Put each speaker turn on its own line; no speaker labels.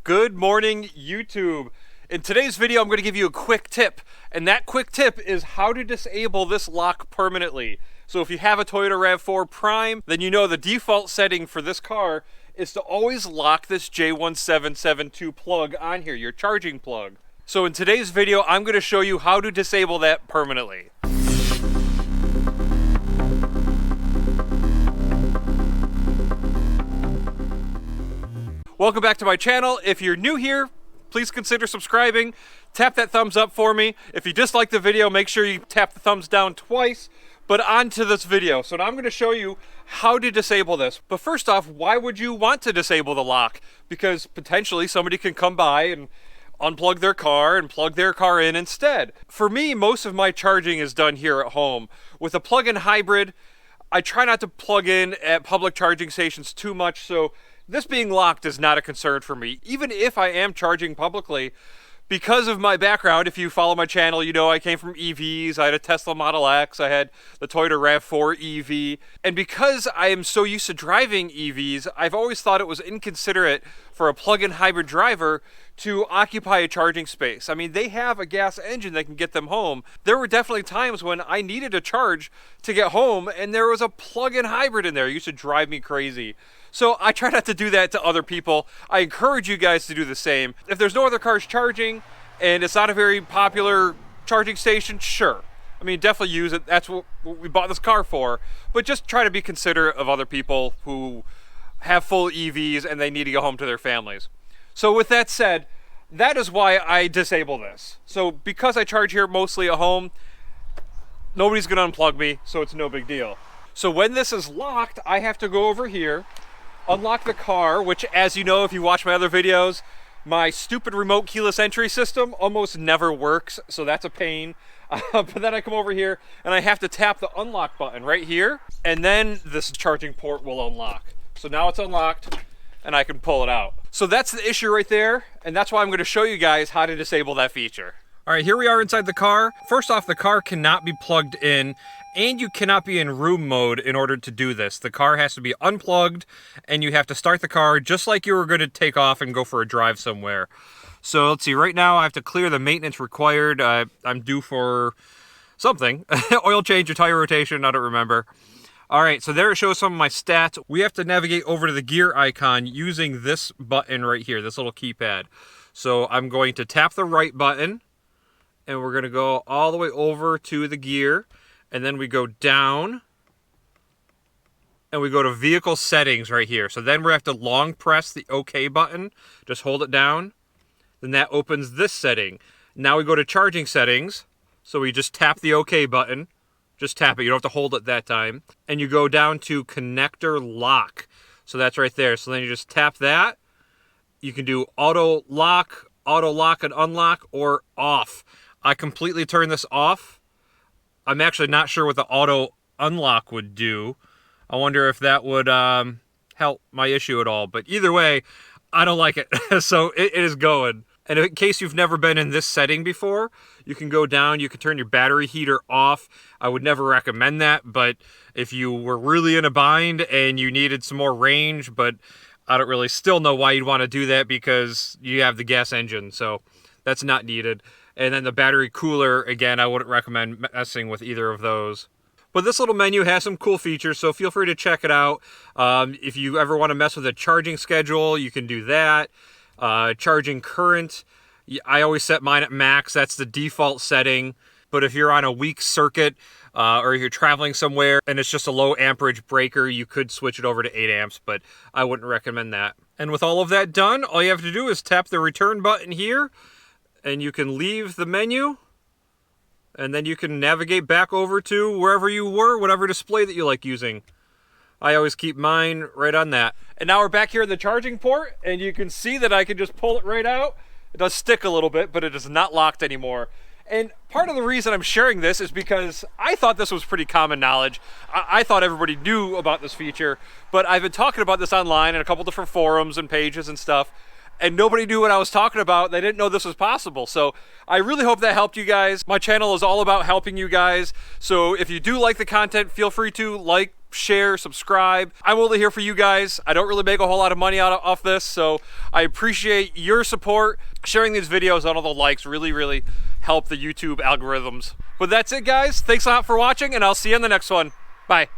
Good morning, YouTube. In today's video, I'm going to give you a quick tip, and that quick tip is how to disable this lock permanently. So if you have a Toyota Rav4 Prime, then you know the default setting for this car is to always lock this J1772 plug on here, your charging plug. So in today's video, I'm going to show you how to disable that permanently. Welcome back to my channel. If you're new here, please consider subscribing. Tap that thumbs up for me. If you dislike the video, make sure you tap the thumbs down twice. But on to this video. So now I'm going to show you how to disable this. But first off, why would you want to disable the lock? Because potentially somebody can come by and unplug their car and plug their car in instead. For me, most of my charging is done here at home. With a plug-in hybrid, I try not to plug in at public charging stations too much, so this being locked is not a concern for me, even if I am charging publicly. Because of my background, if you follow my channel, you know I came from EVs. I had a Tesla Model X, I had the Toyota Rav4 EV, and because I am so used to driving EVs, I've always thought it was inconsiderate for a plug-in hybrid driver to occupy a charging space. I mean, they have a gas engine that can get them home. There were definitely times when I needed a charge to get home, and there was a plug-in hybrid in there. It used to drive me crazy. So I try not to do that to other people. I encourage you guys to do the same. If there's no other cars charging and it's not a very popular charging station, sure. I mean, definitely use it. That's what we bought this car for. But just try to be considerate of other people who have full EVs and they need to go home to their families. So with that said, that is why I disable this. So because I charge here mostly at home, nobody's gonna unplug me, so it's no big deal. So when this is locked, I have to go over here, unlock the car, which, as you know, if you watch my other videos, my stupid remote keyless entry system almost never works, so that's a pain. But then I come over here and I have to tap the unlock button right here, and then this charging port will unlock. So now it's unlocked and I can pull it out. So that's the issue right there, and that's why I'm going to show you guys how to disable that feature. All right, here we are inside the car. First off, the car cannot be plugged in, and you cannot be in room mode in order to do this. The car has to be unplugged, and you have to start the car just like you were going to take off and go for a drive somewhere. So let's see, right now I have to clear the maintenance required. I'm due for something. Oil change or tire rotation, I don't remember. All right, so there it shows some of my stats. We have to navigate over to the gear icon using this button right here, this little keypad. So I'm going to tap the right button, and we're going to go all the way over to the gear, and then we go down, and we go to vehicle settings right here. So then we have to long press the OK button, just hold it down, then that opens this setting. Now we go to charging settings, so we just tap the OK button, just tap it, you don't have to hold it that time, and you go down to connector lock. So that's right there, so then you just tap that. You can do auto lock and unlock, or off. I completely turn this off. I'm actually not sure what the auto unlock would do. I wonder if that would help my issue at all. But either way, I don't like it. So it is going. And in case you've never been in this setting before, you can go down, you can turn your battery heater off. I would never recommend that, but if you were really in a bind and you needed some more range, but I don't really still know why you'd want to do that because you have the gas engine, so that's not needed. And then the battery cooler, again, I wouldn't recommend messing with either of those. But this little menu has some cool features, so feel free to check it out. If you ever want to mess with a charging schedule, you can do that. Charging current, I always set mine at max. That's the default setting. But if you're on a weak circuit, or you're traveling somewhere and it's just a low amperage breaker, you could switch it over to 8 amps, but I wouldn't recommend that. And with all of that done, all you have to do is tap the return button here, and you can leave the menu, and then you can navigate back over to wherever you were, whatever display that you like using. I always keep mine right on that. And now we're back here in the charging port, and you can see that I can just pull it right out. It does stick a little bit, but it is not locked anymore. And part of the reason I'm sharing this is because I thought this was pretty common knowledge. I thought everybody knew about this feature, but I've been talking about this online in a couple different forums and pages and stuff, and nobody knew what I was talking about. They didn't know this was possible. So I really hope that helped you guys. My channel is all about helping you guys. So if you do like the content, feel free to like, share, subscribe. I'm only here for you guys. I don't really make a whole lot of money off this, so I appreciate your support. Sharing these videos on all the likes really help the YouTube algorithms. But that's it, guys. Thanks a lot for watching, and I'll see you in the next one. Bye.